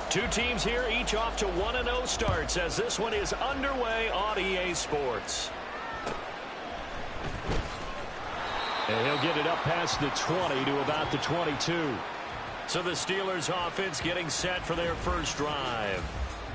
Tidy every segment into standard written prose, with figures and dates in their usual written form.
Two teams here, each off to 1-0 starts as this one is underway on EA Sports. And he'll get it up past the 20 to about the 22. So the Steelers offense getting set for their first drive.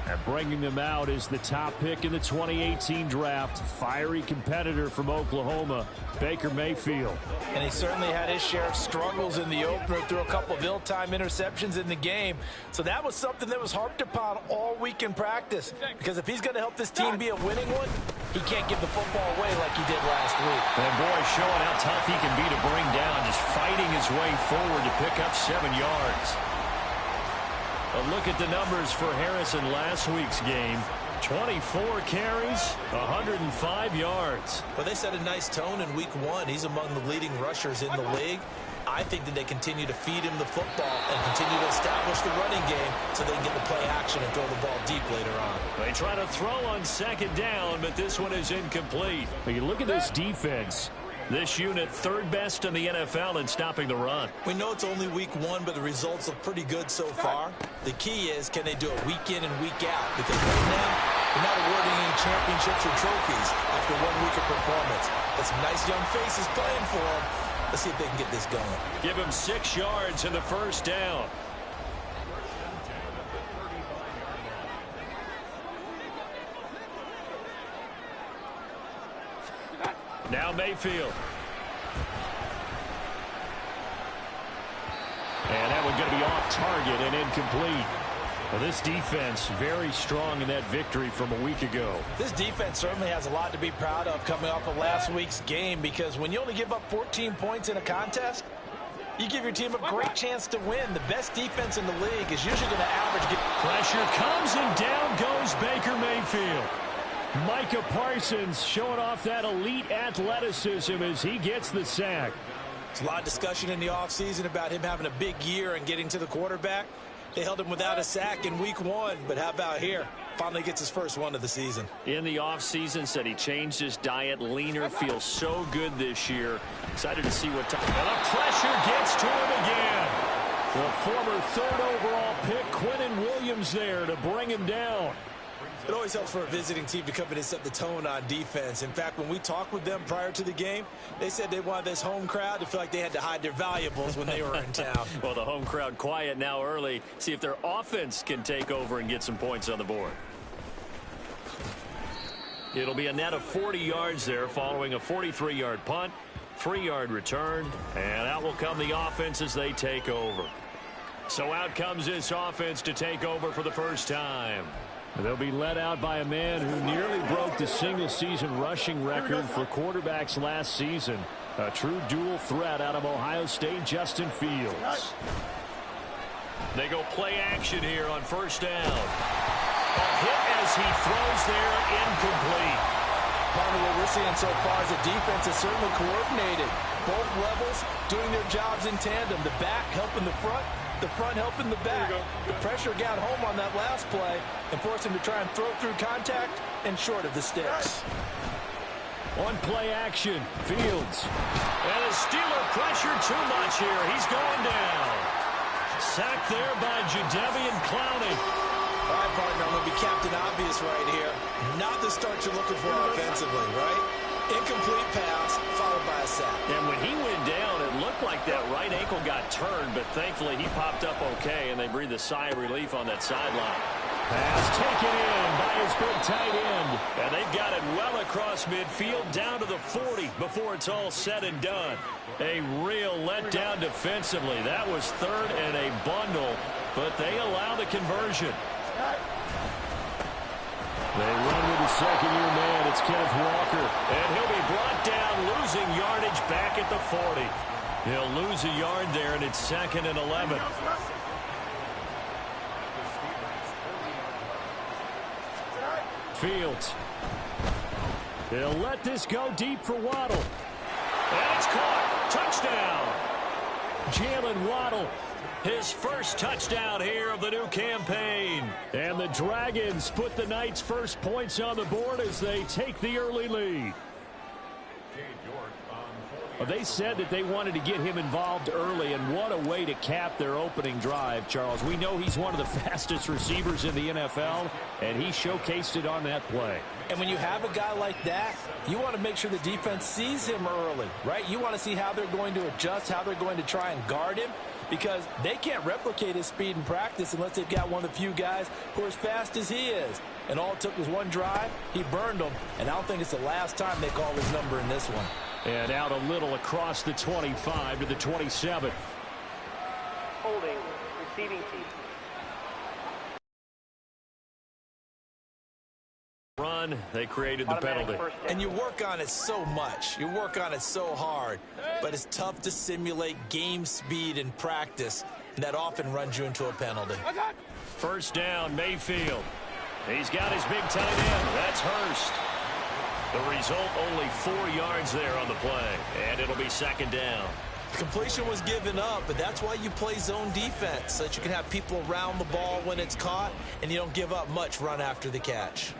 And bringing them out is the top pick in the 2018 draft, fiery competitor from Oklahoma, Baker Mayfield. And he certainly had his share of struggles in the opener, threw a couple of ill-timed interceptions in the game. So that was something that was harped upon all week in practice. Because if he's going to help this team be a winning one, he can't give the football away like he did last week. And boy, showing how tough he can be to bring down, just fighting his way forward to pick up 7 yards. A look at the numbers for Harris in last week's game. 24 carries, 105 yards. Well, they set a nice tone in week 1. He's among the leading rushers in the league. I think that they continue to feed him the football and continue to establish the running game so they can get the play action and throw the ball deep later on. They try to throw on second down, but this one is incomplete. But you look at this defense. This unit third best in the NFL in stopping the run. We know it's only week 1, but the results look pretty good so far. The key is, can they do it week in and week out? Because right now, they're not awarding any championships or trophies after 1 week of performance. Got some nice young faces playing for them. Let's see if they can get this going. Give him 6 yards in the first down. Now Mayfield. And that one going to be off target and incomplete. Well, this defense very strong in that victory from a week ago. This defense certainly has a lot to be proud of coming off of last week's game, because when you only give up 14 points in a contest, you give your team a great chance to win. The best defense in the league is usually going to average. Pressure comes and down goes Baker Mayfield. Micah Parsons showing off that elite athleticism as he gets the sack. There's a lot of discussion in the offseason about him having a big year and getting to the quarterback. They held him without a sack in week 1, but how about here? Finally gets his first one of the season. In the offseason, said he changed his diet, leaner, feels so good this year. Excited to see what time. And the pressure gets to him again. The former 3rd overall pick, Quinnen Williams, there to bring him down. It always helps for a visiting team to come in and set the tone on defense. In fact, when we talked with them prior to the game, they said they wanted this home crowd to feel like they had to hide their valuables when they were in town. Well, the home crowd quiet now early. See if their offense can take over and get some points on the board. It'll be a net of 40 yards there following a 43-yard punt, 3-yard return, and out will come the offense as they take over. So out comes this offense to take over for the first time. They'll be led out by a man who nearly broke the single-season rushing record for quarterbacks last season. A true dual threat out of Ohio State, Justin Fields. They go play action here on first down. A hit as he throws there, incomplete. Part of what we're seeing so far is the defense is certainly coordinated. Both levels doing their jobs in tandem. The back helping the front helping the back. The pressure got home on that last play and forced him to try and throw through contact and short of the sticks. On play action, Fields. And the Steeler pressure too much here. He's going down. Sacked there by Jadeveon Clowney. All right, partner, I'm going to be Captain Obvious right here. Not the start you're looking for offensively, right? Incomplete pass, followed by a sack. And when he went down, it looked like that right ankle got turned, but thankfully he popped up okay, and they breathed a sigh of relief on that sideline. Pass taken in by his big tight end. And they've got it well across midfield, down to the 40 before it's all said and done. A real letdown defensively. That was 3rd and a bundle, but they allow the conversion. They run with the second-year man. It's Kenneth Walker. And he'll be brought down, losing yardage back at the 40. He'll lose a yard there, and it's 2nd and 11. Fields. They'll let this go deep for Waddle. And it's caught. Touchdown. Jalen Waddle. His first touchdown here of the new campaign. And the Dragons put the Knights' first points on the board as they take the early lead. Well, they said that they wanted to get him involved early, and what a way to cap their opening drive, Charles. We know he's one of the fastest receivers in the NFL, and he showcased it on that play. And when you have a guy like that, you want to make sure the defense sees him early, right? You want to see how they're going to adjust, how they're going to try and guard him, because they can't replicate his speed in practice unless they've got one of the few guys who are as fast as he is. And all it took was one drive. He burned them, and I don't think it's the last time they call his number in this one. And out a little across the 25 to the 27. Holding, receiving team. Run, they created the penalty. And you work on it so much. You work on it so hard. But it's tough to simulate game speed in practice, and that often runs you into a penalty. First down, Mayfield. He's got his big tight end. That's Hurst. The result, only 4 yards there on the play, and it'll be second down. Completion was given up, but that's why you play zone defense, so that you can have people around the ball when it's caught, and you don't give up much run after the catch.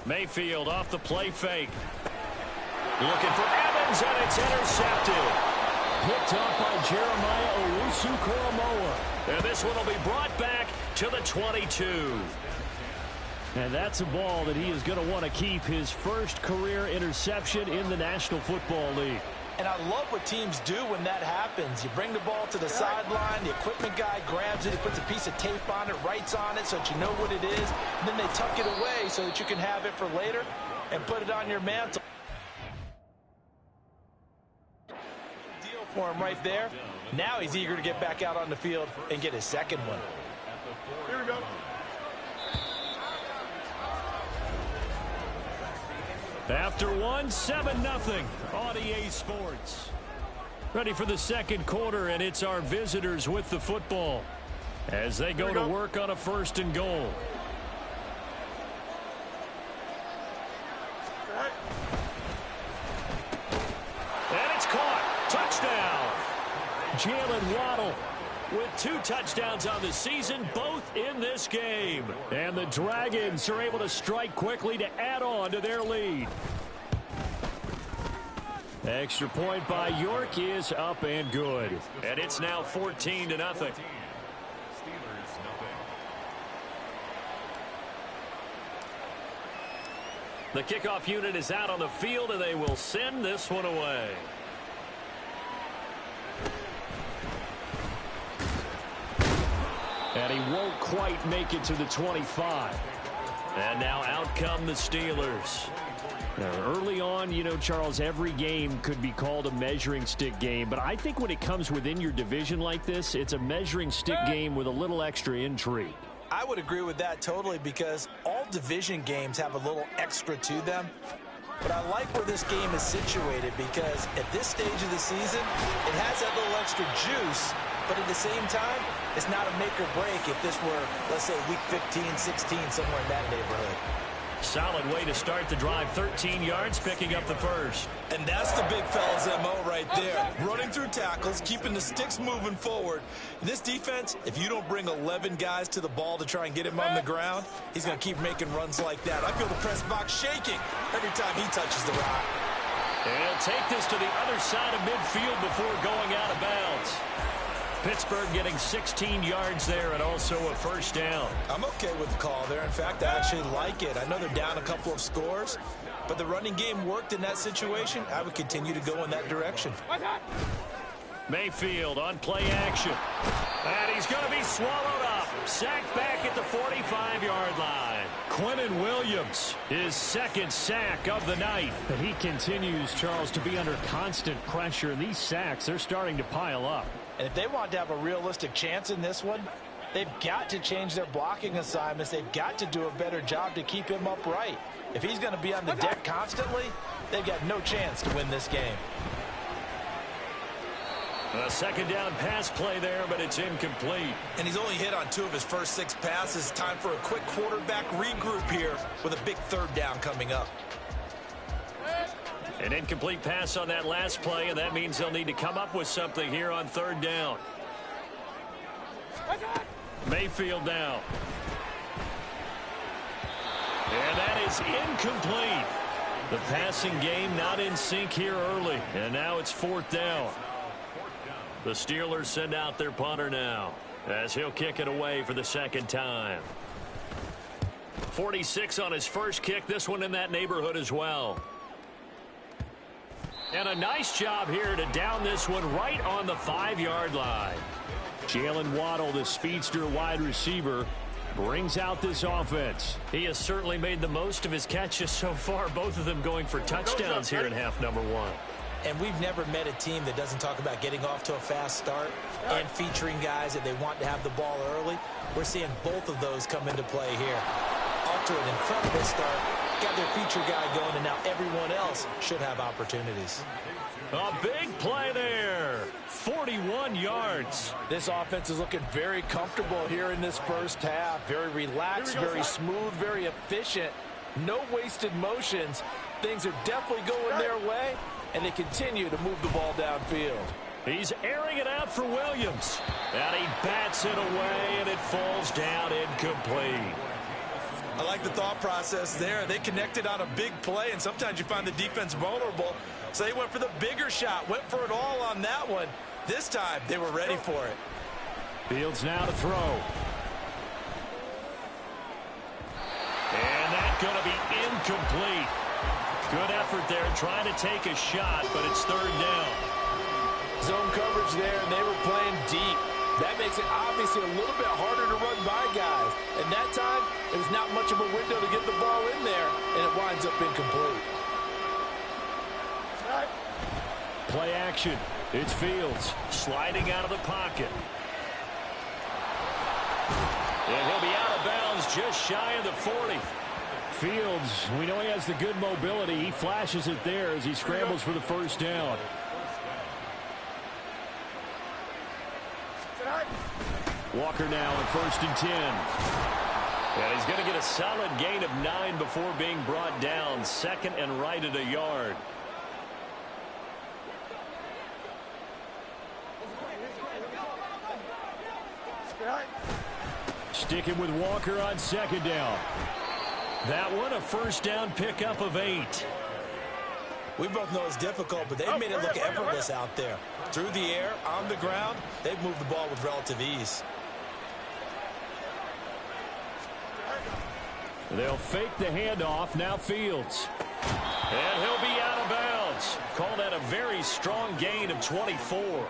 Mayfield off the play fake. Looking for Evans, and it's intercepted. Picked up by Jeremiah Owusu-Koramoah. And this one will be brought back to the 22. And that's a ball that he is going to want to keep, his first career interception in the National Football League. And I love what teams do when that happens. You bring the ball to the sideline, the equipment guy grabs it, he puts a piece of tape on it, writes on it so that you know what it is, and then they tuck it away so that you can have it for later and put it on your mantle. Deal for him right there. Now he's eager to get back out on the field and get his second one. Here we go. After one, 7-0 on EA Sports. Ready for the second quarter, and it's our visitors with the football as they go to work on a first and goal. And it's caught. Touchdown. Jalen Waddle with 2 touchdowns on the season, both in this game. And the Dragons are able to strike quickly to add on to their lead. Extra point by York is up and good. And it's now 14-0. The kickoff unit is out on the field, and they will send this one away. And he won't quite make it to the 25. And now out come the Steelers. Now, early on, you know, Charles, every game could be called a measuring stick game. But I think when it comes within your division like this, it's a measuring stick game with a little extra intrigue. I would agree with that totally, because all division games have a little extra to them. But I like where this game is situated, because at this stage of the season, it has that little extra juice. But at the same time, it's not a make or break if this were, let's say, week 15, 16, somewhere in that neighborhood. Solid way to start the drive. 13 yards, picking up the first. And that's the big fella's MO right there. Running through tackles, keeping the sticks moving forward. This defense, if you don't bring 11 guys to the ball to try and get him on the ground, he's going to keep making runs like that. I feel the press box shaking every time he touches the rock. And he'll take this to the other side of midfield before going out of bounds. Pittsburgh getting 16 yards there and also a first down. I'm okay with the call there. In fact, I actually like it. I know they're down a couple of scores, but the running game worked in that situation. I would continue to go in that direction. Mayfield on play action. And he's going to be swallowed up. Sacked back at the 45-yard line. Quentin Williams, his second sack of the night. But he continues, Charles, to be under constant pressure. And these sacks, they're starting to pile up. And if they want to have a realistic chance in this one, they've got to change their blocking assignments. They've got to do a better job to keep him upright. If he's going to be on the deck constantly, they've got no chance to win this game. A second down pass play there, but it's incomplete. And he's only hit on 2 of his first 6 passes. Time for a quick quarterback regroup here with a big third down coming up. An incomplete pass on that last play, and that means they'll need to come up with something here on third down. Mayfield now. And that is incomplete. The passing game not in sync here early. And now it's 4th down. The Steelers send out their punter now, as he'll kick it away for the 2nd time. 46 on his first kick. This one in that neighborhood as well. And a nice job here to down this one right on the 5-yard line. Jalen Waddle, the speedster wide receiver, brings out this offense. He has certainly made the most of his catches so far, both of them going for touchdowns here in half number 1. And we've never met a team that doesn't talk about getting off to a fast start and featuring guys that they want to have the ball early. We're seeing both of those come into play here. Off to an incredible start, got their feature guy going, and now everyone else should have opportunities. A big play there. 41 yards. This offense is looking very comfortable here in this first half. Very relaxed, very smooth, very efficient. No wasted motions. Things are definitely going their way, and they continue to move the ball downfield. He's airing it out for Williams. And he bats it away, and it falls down incomplete. I like the thought process there. They connected on a big play, and sometimes you find the defense vulnerable. So they went for the bigger shot, went for it all on that one. This time, they were ready for it. Fields now to throw. And that's going to be incomplete. Good effort there trying to take a shot, but it's 3rd down. Zone coverage there, and they were playing deep. That makes it obviously a little bit harder to run by guys. And that time, it was not much of a window to get the ball in there, and it winds up incomplete. Play action. It's Fields sliding out of the pocket. And he'll be out of bounds just shy of the 40. Fields, we know he has the good mobility. He flashes it there as he scrambles for the 1st down. Walker now at 1st and 10. And he's going to get a solid gain of 9 before being brought down. 2nd and right at a yard. Sticking with Walker on 2nd down. That one a 1st down pickup of 8. We both know it's difficult, but they've made it look effortless out there. Through the air, on the ground, they've moved the ball with relative ease. They'll fake the handoff. Now Fields. And he'll be out of bounds. Call that a very strong gain of 24.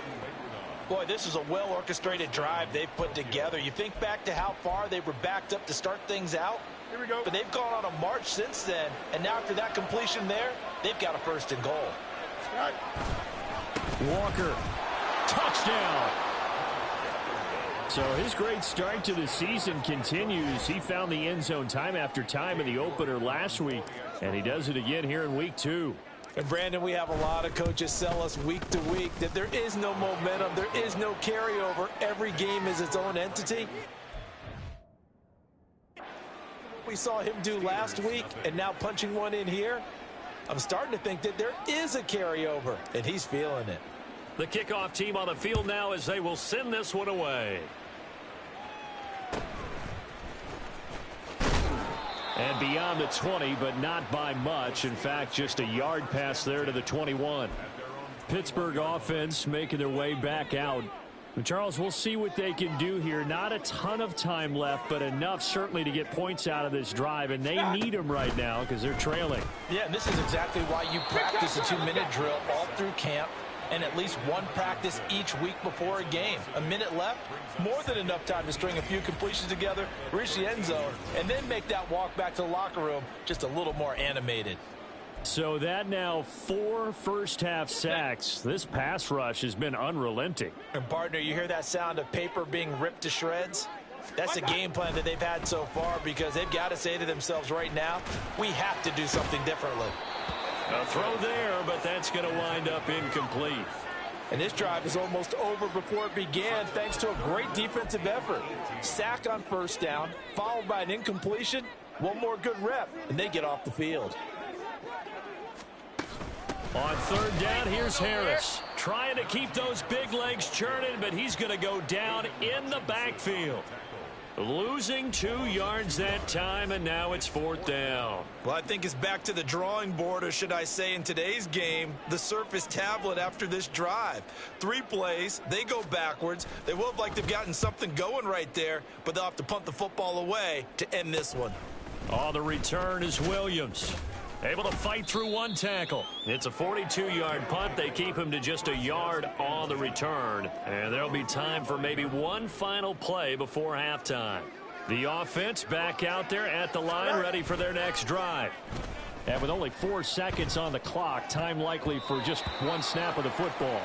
Boy, this is a well-orchestrated drive they've put together. You think back to how far they were backed up to start things out. Here we go. But they've gone on a march since then. And now after that completion there, they've got a 1st and goal. Right. Walker. Touchdown. So his great start to the season continues. He found the end zone time after time in the opener last week, and he does it again here in week 2. And Brandon, we have a lot of coaches tell us week to week that there is no momentum, there is no carryover. Every game is its own entity. We saw him do last week, and now punching one in here. I'm starting to think that there is a carryover, and he's feeling it. The kickoff team on the field now as they will send this one away. And beyond the 20, but not by much. In fact, just a yard pass there to the 21. Pittsburgh offense making their way back out. And Charles, we'll see what they can do here. Not a ton of time left, but enough certainly to get points out of this drive. And they need them right now because they're trailing. Yeah, and this is exactly why you practice a 2-minute drill all through camp. And at least one practice each week before a game. A minute left, more than enough time to string a few completions together, reach the end zone, and then make that walk back to the locker room just a little more animated. So that now 4 first-half sacks. This pass rush has been unrelenting. And, partner, you hear that sound of paper being ripped to shreds? That's a game plan that they've had so far because they've got to say to themselves right now, we have to do something differently. A throw there, but that's going to wind up incomplete. And this drive is almost over before it began thanks to a great defensive effort. Sack on 1st down, followed by an incompletion. One more good rep, and they get off the field. On 3rd down, here's Harris. Trying to keep those big legs churning, but he's going to go down in the backfield. Losing 2 yards that time, and now it's 4th down. Well, I think it's back to the drawing board, or should I say in today's game, the Surface tablet after this drive. 3 plays, they go backwards. They will have liked to have gotten something going right there, but they'll have to punt the football away to end this one. Oh, the return is Williams. Able to fight through 1 tackle. It's a 42-yard punt. They keep him to just a yard on the return. And there'll be time for maybe one final play before halftime. The offense back out there at the line, ready for their next drive. And with only 4 seconds on the clock, time likely for just 1 snap of the football.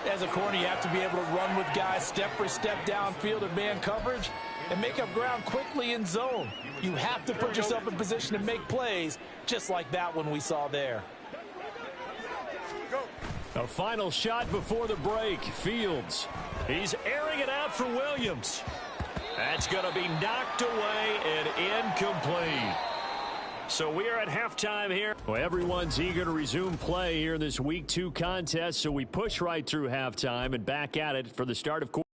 As a corner, you have to be able to run with guys step for step downfield in man coverage and make up ground quickly in zone. You have to put yourself in position to make plays, just like that one we saw there. A final shot before the break. Fields. He's airing it out for Williams. That's going to be knocked away and incomplete. So we are at halftime here. Well, everyone's eager to resume play here in this Week 2 contest, so we push right through halftime and back at it for the start of quarter.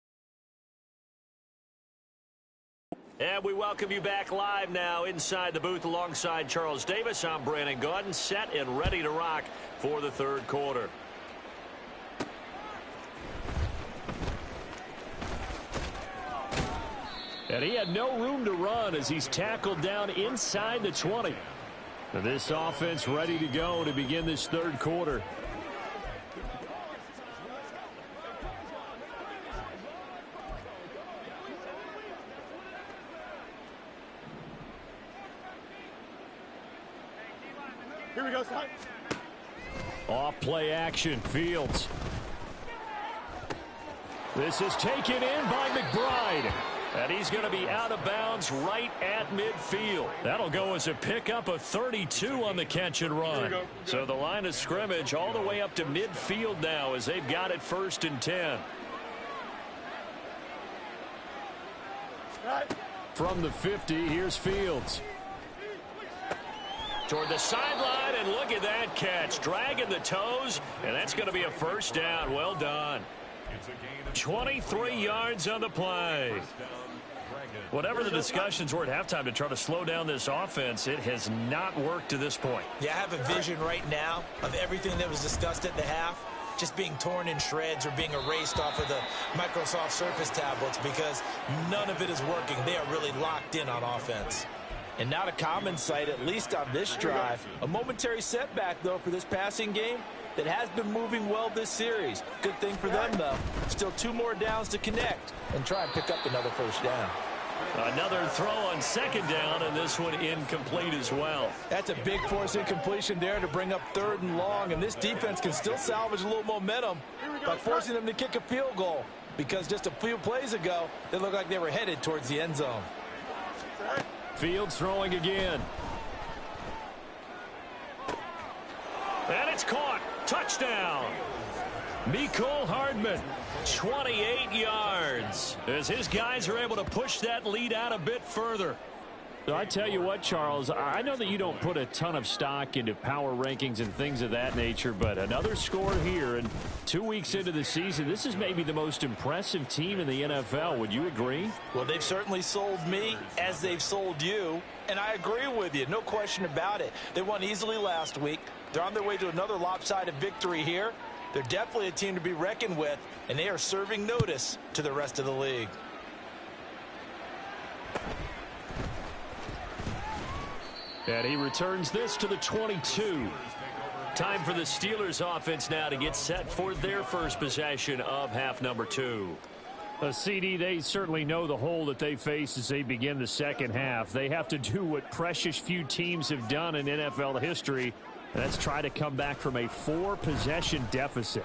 And we welcome you back live now inside the booth alongside Charles Davis. I'm Brandon Gaudin, set and ready to rock for the 3rd quarter. And he had no room to run as he's tackled down inside the 20. And this offense ready to go to begin this 3rd quarter. Here we go, son. Off play action, Fields. This is taken in by McBride. And he's going to be out of bounds right at midfield. That'll go as a pickup of 32 on the catch and run. So the line of scrimmage all the way up to midfield now as they've got it 1st and 10. From the 50, here's Fields. Toward the sideline, and look at that catch. Dragging the toes, and that's going to be a 1st down. Well done. 23 yards on the play. Whatever the discussions were at halftime to try to slow down this offense, it has not worked to this point. Yeah, I have a vision right now of everything that was discussed at the half just being torn in shreds or being erased off of the Microsoft Surface tablets because none of it is working. They are really locked in on offense. And not a common sight, at least on this drive. A momentary setback, though, for this passing game that has been moving well this series. Good thing for them, though. Still 2 more downs to connect and try and pick up another 1st down. Another throw on 2nd down, and this one incomplete as well. That's a big force incompletion there to bring up 3rd and long, and this defense can still salvage a little momentum by forcing them to kick a field goal because just a few plays ago, they looked like they were headed towards the end zone. Fields throwing again. And it's caught. Touchdown. Mecole Hardman, 28 yards, as his guys are able to push that lead out a bit further. So I tell you what, Charles, I know that you don't put a ton of stock into power rankings and things of that nature, but another score here, and 2 weeks into the season, this is maybe the most impressive team in the NFL. Would you agree? Well, they've certainly sold me as they've sold you, and I agree with you, no question about it. They won easily last week. They're on their way to another lopsided victory here. They're definitely a team to be reckoned with, and they are serving notice to the rest of the league. And he returns this to the 22. Time for the Steelers offense now to get set for their first possession of half number 2. CD, they certainly know the hole that they face as they begin the 2nd half. They have to do what precious few teams have done in NFL history. That's try to come back from a 4-possession deficit.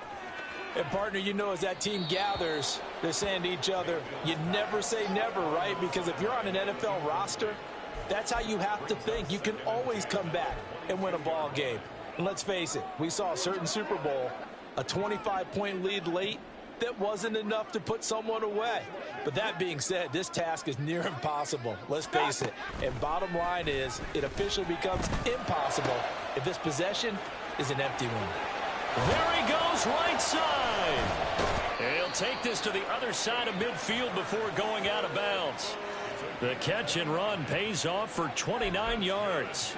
And, partner, you know, as that team gathers, they're saying to each other, you never say never, right? Because if you're on an NFL roster, that's how you have to think. You can always come back and win a ball game. And let's face it, we saw a certain Super Bowl, a 25-point lead late, that wasn't enough to put someone away. But that being said, this task is near impossible. Let's face it. And bottom line is, it officially becomes impossible if this possession is an empty one. There he goes, right side. He'll take this to the other side of midfield before going out of bounds. The catch and run pays off for 29 yards.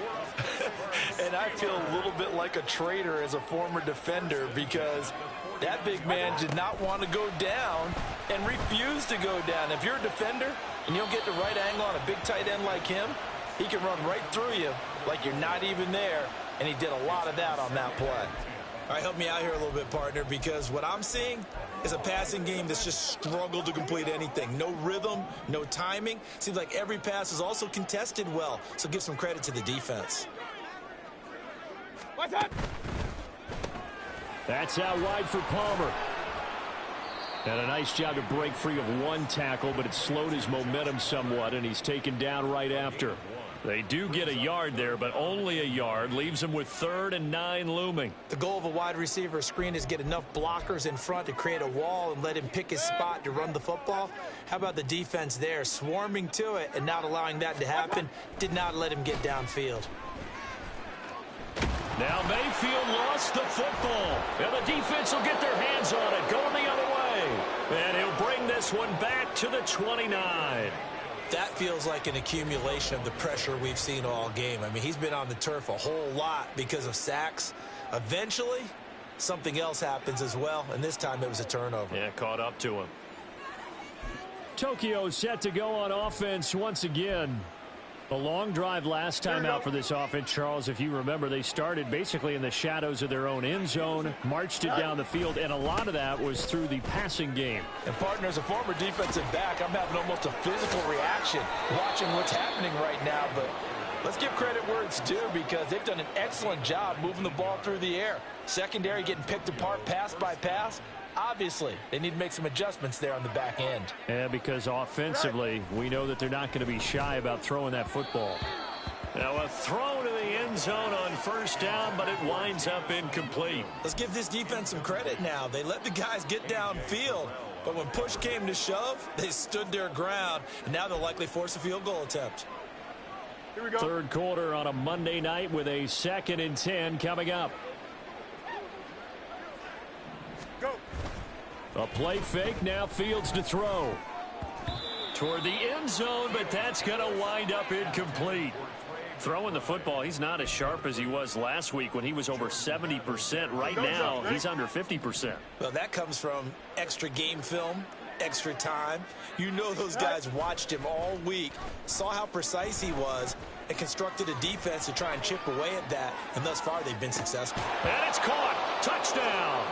And I feel a little bit like a traitor as a former defender because that big man did not want to go down and refused to go down. If you're a defender and you don't get the right angle on a big tight end like him, he can run right through you like you're not even there, and he did a lot of that on that play. All right, help me out here a little bit, partner, because what I'm seeing is a passing game that's just struggled to complete anything. No rhythm, no timing. Seems like every pass is also contested well, so give some credit to the defense. What's that? That's out wide for Palmer. And a nice job to break free of one tackle, but it slowed his momentum somewhat, and he's taken down right after. They do get a yard there, but only a yard. Leaves him with 3rd and 9 looming. The goal of a wide receiver screen is get enough blockers in front to create a wall and let him pick his spot to run the football. How about the defense there, swarming to it and not allowing that to happen? Did not let him get downfield. Now Mayfield lost the football. And the defense will get their hands on it, going the other way. And he'll bring this one back to the 29. That feels like an accumulation of the pressure we've seen all game. I mean, he's been on the turf a whole lot because of sacks. Eventually, something else happens as well, and this time it was a turnover. Yeah, caught up to him. Tokyo set to go on offense once again. A long drive last time out for this offense, Charles. If you remember, they started basically in the shadows of their own end zone, marched it down the field, and a lot of that was through the passing game. And, partner, as a former defensive back, I'm having almost a physical reaction watching what's happening right now. But let's give credit where it's due because they've done an excellent job moving the ball through the air. Secondary getting picked apart pass by pass. Obviously, they need to make some adjustments there on the back end. Yeah, because offensively, we know that they're not going to be shy about throwing that football. Now a throw to the end zone on 1st down, but it winds up incomplete. Let's give this defense some credit now. They let the guys get downfield, but when push came to shove, they stood their ground, and now they'll likely force a field goal attempt. Here we go. 3rd quarter on a Monday night with a 2nd and 10 coming up. Go. A play fake, now Fields to throw. Toward the end zone, but that's going to wind up incomplete. Throwing the football, he's not as sharp as he was last week when he was over 70%. Right now, he's under 50%. Well, that comes from extra game film, extra time. You know those guys watched him all week, saw how precise he was, and constructed a defense to try and chip away at that, and thus far they've been successful. And it's caught. Touchdown.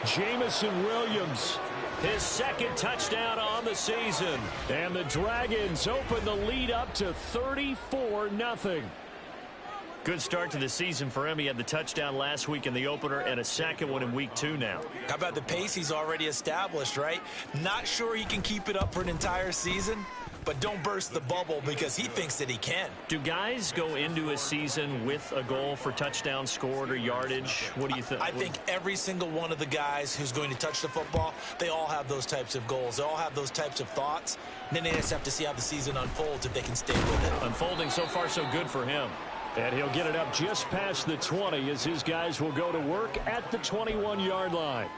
Jamison Williams, his 2nd touchdown on the season. And the Dragons open the lead up to 34-0. Good start to the season for him. He had the touchdown last week in the opener and a 2nd one in week 2 now. How about the pace he's already established, right? Not sure he can keep it up for an entire season, but don't burst the bubble because he thinks that he can. Do guys go into a season with a goal for touchdown scored or yardage? What do you think? I think every single one of the guys who's going to touch the football, they all have those types of goals. They all have those types of thoughts. And then they just have to see how the season unfolds if they can stay with it. Unfolding so far so good for him. And he'll get it up just past the 20 as his guys will go to work at the 21-yard line.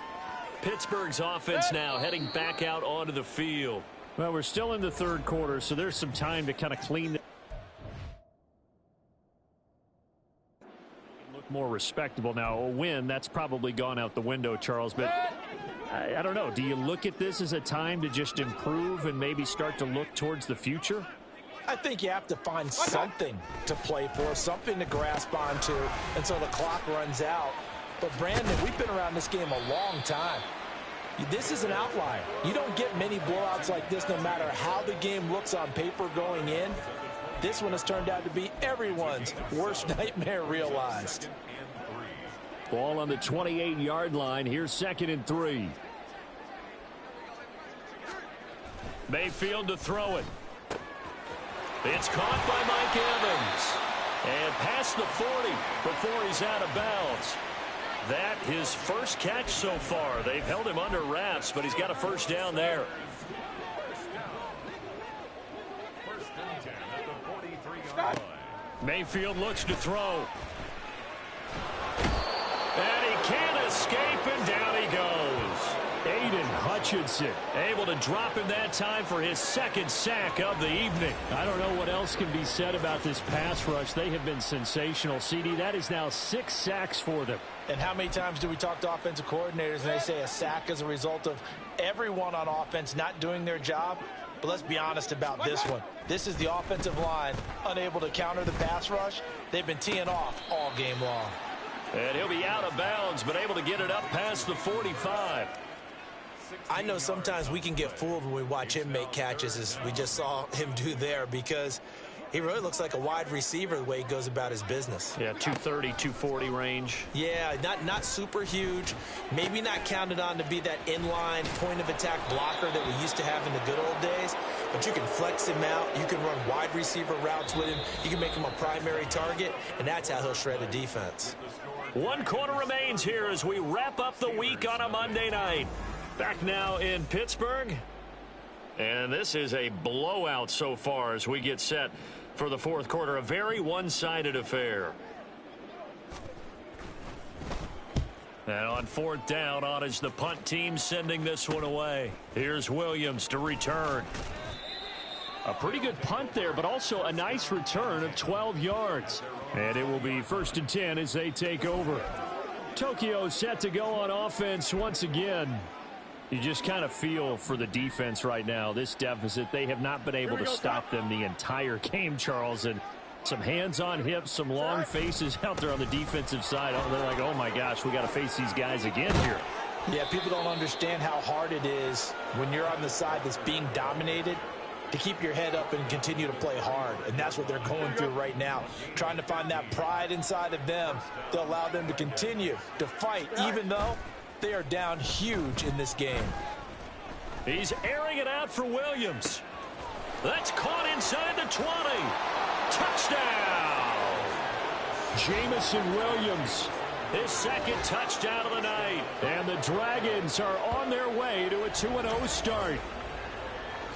Pittsburgh's offense now heading back out onto the field. Well, we're still in the 3rd quarter, so there's some time to kind of clean. Look more respectable now. A win, that's probably gone out the window, Charles. But I don't know. Do you look at this as a time to just improve and maybe start to look towards the future? I think you have to find something to play for, something to grasp onto until the clock runs out. But, Brandon, we've been around this game a long time. This is an outlier. You don't get many blowouts like this no matter how the game looks on paper going in. This one has turned out to be everyone's worst nightmare realized. Ball on the 28-yard line. Here's 2nd and 3. Mayfield to throw it. It's caught by Mike Evans. And past the 40 before he's out of bounds. That his first catch so far. They've held him under wraps, but he's got a 1st down there. Mayfield looks to throw. And he can't escape, and down he goes. Aiden Hutchinson able to drop him that time for his second sack of the evening. I don't know what else can be said about this pass rush. They have been sensational, CD. That is now 6 sacks for them. And how many times do we talk to offensive coordinators and they say a sack is a result of everyone on offense not doing their job? But let's be honest about this one. This is the offensive line unable to counter the pass rush. They've been teeing off all game long. And he'll be out of bounds, but able to get it up past the 45. I know sometimes we can get fooled when we watch him make catches, as we just saw him do there, because he really looks like a wide receiver the way he goes about his business. Yeah, 230, 240 range. Yeah, not super huge. Maybe not counted on to be that inline point-of-attack blocker that we used to have in the good old days. But you can flex him out. You can run wide receiver routes with him. You can make him a primary target, and that's how he'll shred a defense. 1 quarter remains here as we wrap up the week on a Monday night. Back now in Pittsburgh. And this is a blowout so far as we get set for the fourth quarter. A very one-sided affair. And on 4th down, on is the punt team sending this one away. Here's Williams to return. A pretty good punt there, but also a nice return of 12 yards. And it will be 1st and 10 as they take over. Tokyo set to go on offense once again. You just kind of feel for the defense right now. This deficit, they have not been able to stop them the entire game, Charles. And some hands on hips, some long faces out there on the defensive side. Oh, they're like, oh, my gosh, we got to face these guys again here. Yeah, people don't understand how hard it is when you're on the side that's being dominated to keep your head up and continue to play hard. And that's what they're going through right now, trying to find that pride inside of them to allow them to continue to fight, even though they are down huge in this game. He's airing it out for Williams. That's caught inside the 20. Touchdown! Jamison Williams. His second touchdown of the night. And the Dragons are on their way to a 2-0 start.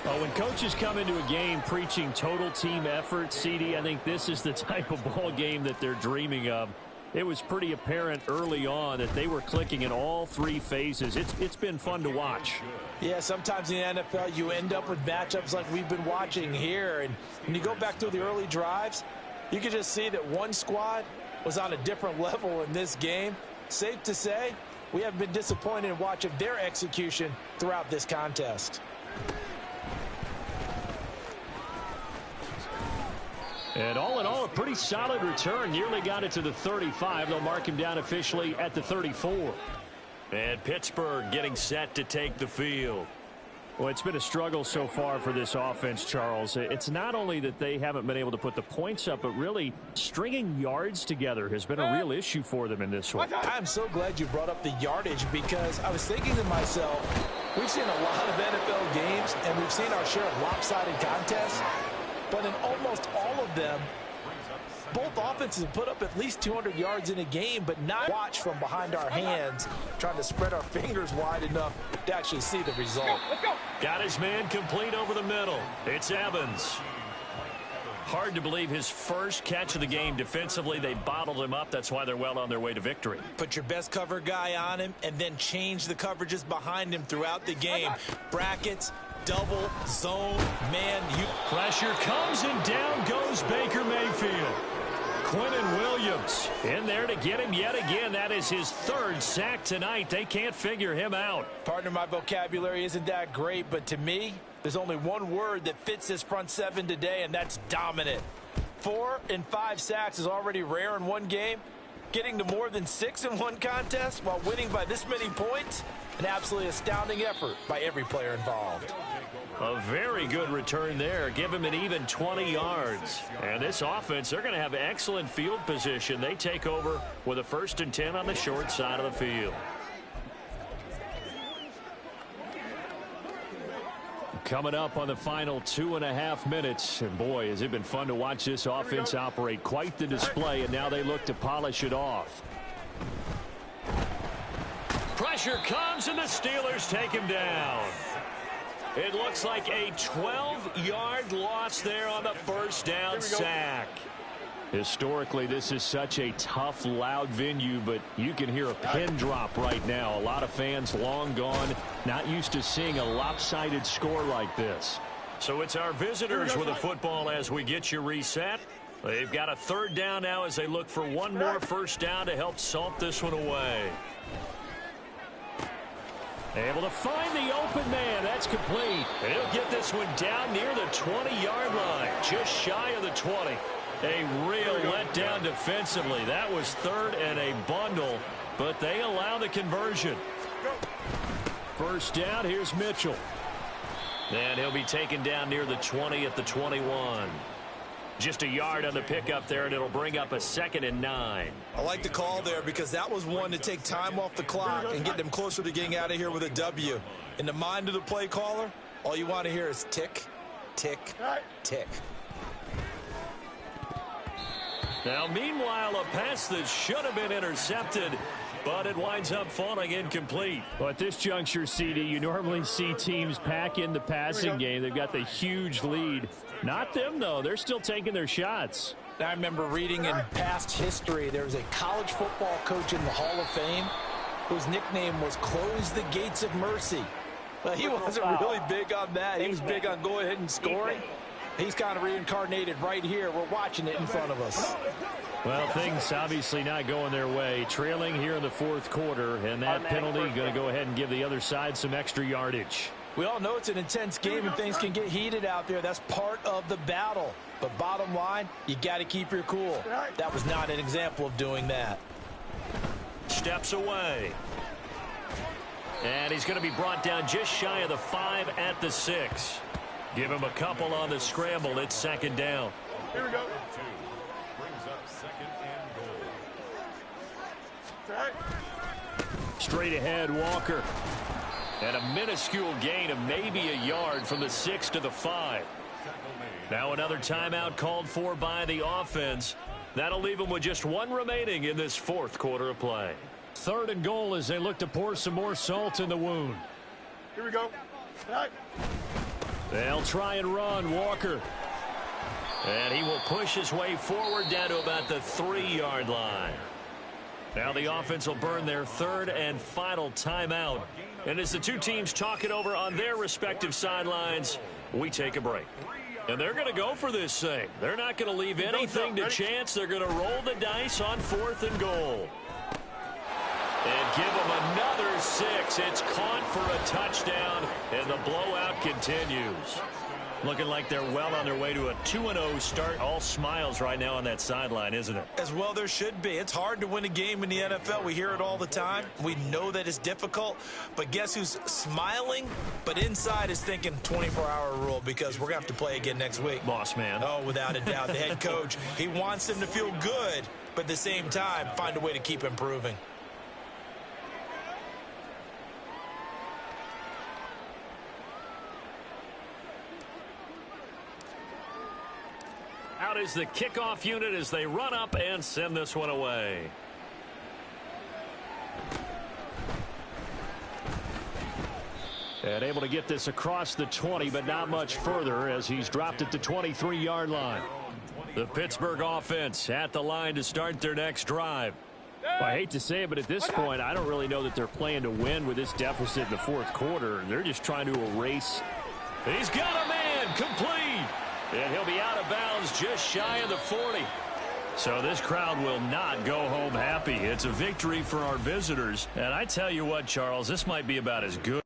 Well, when coaches come into a game preaching total team effort, CD, I think this is the type of ball game that they're dreaming of. It was pretty apparent early on that they were clicking in all 3 phases. It's been fun to watch. Yeah, sometimes in the NFL you end up with matchups like we've been watching here. And when you go back through the early drives, you can just see that one squad was on a different level in this game. Safe to say, we have been disappointed in watching their execution throughout this contest. And all in all, a pretty solid return. Nearly got it to the 35. They'll mark him down officially at the 34. And Pittsburgh getting set to take the field. Well, it's been a struggle so far for this offense, Charles. It's not only that they haven't been able to put the points up, but really stringing yards together has been a real issue for them in this one. I'm so glad you brought up the yardage, because I was thinking to myself, we've seen a lot of NFL games, and we've seen our share of lopsided contests. But in almost all of them, both offenses have put up at least 200 yards in a game, but not watch from behind our hands, trying to spread our fingers wide enough to actually see the result. Got his man complete over the middle. It's Evans. Hard to believe his first catch of the game. Defensively, they bottled him up. That's why they're well on their way to victory. Put your best cover guy on him and then change the coverages behind him throughout the game. Brackets, double, zone, man. Pressure comes and down goes Baker Mayfield. Quinnen Williams in there to get him yet again. That is his 3rd sack tonight. They can't figure him out. Partner, my vocabulary isn't that great, but to me, there's only one word that fits this front 7 today, and that's dominant. 4 and 5 sacks is already rare in one game. Getting to more than 6 in one contest while winning by this many points, an absolutely astounding effort by every player involved. A very good return there. Give him an even 20 yards. And this offense, they're going to have excellent field position. They take over with a 1st and 10 on the short side of the field. Coming up on the final 2.5 minutes. And boy, has it been fun to watch this offense operate. Quite the display, and now they look to polish it off. Pressure comes, and the Steelers take him down. It looks like a 12-yard loss there on the 1st down sack. Historically, this is such a tough, loud venue, but you can hear a pin drop right now. A lot of fans long gone, not used to seeing a lopsided score like this. So it's our visitors with the football as we get you reset. They've got a third down now as they look for one more first down to help salt this one away. Able to find the open man. That's complete. And he'll get this one down near the 20-yard line, just shy of the 20. A real letdown defensively. That was third and a bundle, but they allow the conversion. First down, here's Mitchell. And he'll be taken down near the 20 at the 21. Just a yard on the pickup there, and it'll bring up a 2nd and 9. I like the call there because that was one to take time off the clock and get them closer to getting out of here with a W. In the mind of the play caller, all you want to hear is tick, tick, tick. Now, meanwhile, a pass that should have been intercepted, but it winds up falling incomplete. Well, at this juncture, CD, you normally see teams pack in the passing game. They've got the huge lead. Not them, though. They're still taking their shots. I remember reading in past history, there was a college football coach in the Hall of Fame whose nickname was Close the Gates of Mercy. But he wasn't really big on that. He was big on go ahead and scoring. He's kind of reincarnated right here. We're watching it in front of us. Well, things obviously not going their way. Trailing here in the fourth quarter, and that penalty going to go ahead and give the other side some extra yardage. We all know it's an intense game and things can get heated out there. That's part of the battle. But bottom line, you got to keep your cool. That was not an example of doing that. Steps away. And he's going to be brought down just shy of the 5 at the 6. Give him a couple on the scramble. It's 2nd down. Here we go. Brings up 2nd and goal. Straight ahead, Walker. And a minuscule gain of maybe a yard from the 6 to the 5. Now another timeout called for by the offense. That'll leave them with just one remaining in this fourth quarter of play. 3rd and goal as they look to pour some more salt in the wound. Here we go. They'll try and run, Walker. And he will push his way forward down to about the 3-yard line. Now the offense will burn their 3rd and final timeout. And as the two teams talk it over on their respective sidelines, we take a break. And they're going to go for this thing. They're not going to leave anything to chance. They're going to roll the dice on 4th and goal. And give them another 6. It's caught for a touchdown, and the blowout continues. Looking like they're well on their way to a 2-0 start. All smiles right now on that sideline, isn't it? As well there should be. It's hard to win a game in the NFL. We hear it all the time. We know that it's difficult. But guess who's smiling? But inside is thinking 24-hour rule because we're going to have to play again next week. Boss man. Oh, without a doubt. The head coach, he wants them to feel good, but at the same time, find a way to keep improving. Out is the kickoff unit as they run up and send this one away. And able to get this across the 20, but not much further as he's dropped at the 23-yard line. The Pittsburgh offense at the line to start their next drive. Well, I hate to say it, but at this point, I don't really know that they're playing to win with this deficit in the fourth quarter. They're just trying to erase. He's got a man complete. And he'll be out of bounds just shy of the 40. So this crowd will not go home happy. It's a victory for our visitors. And I tell you what, Charles, this might be about as good.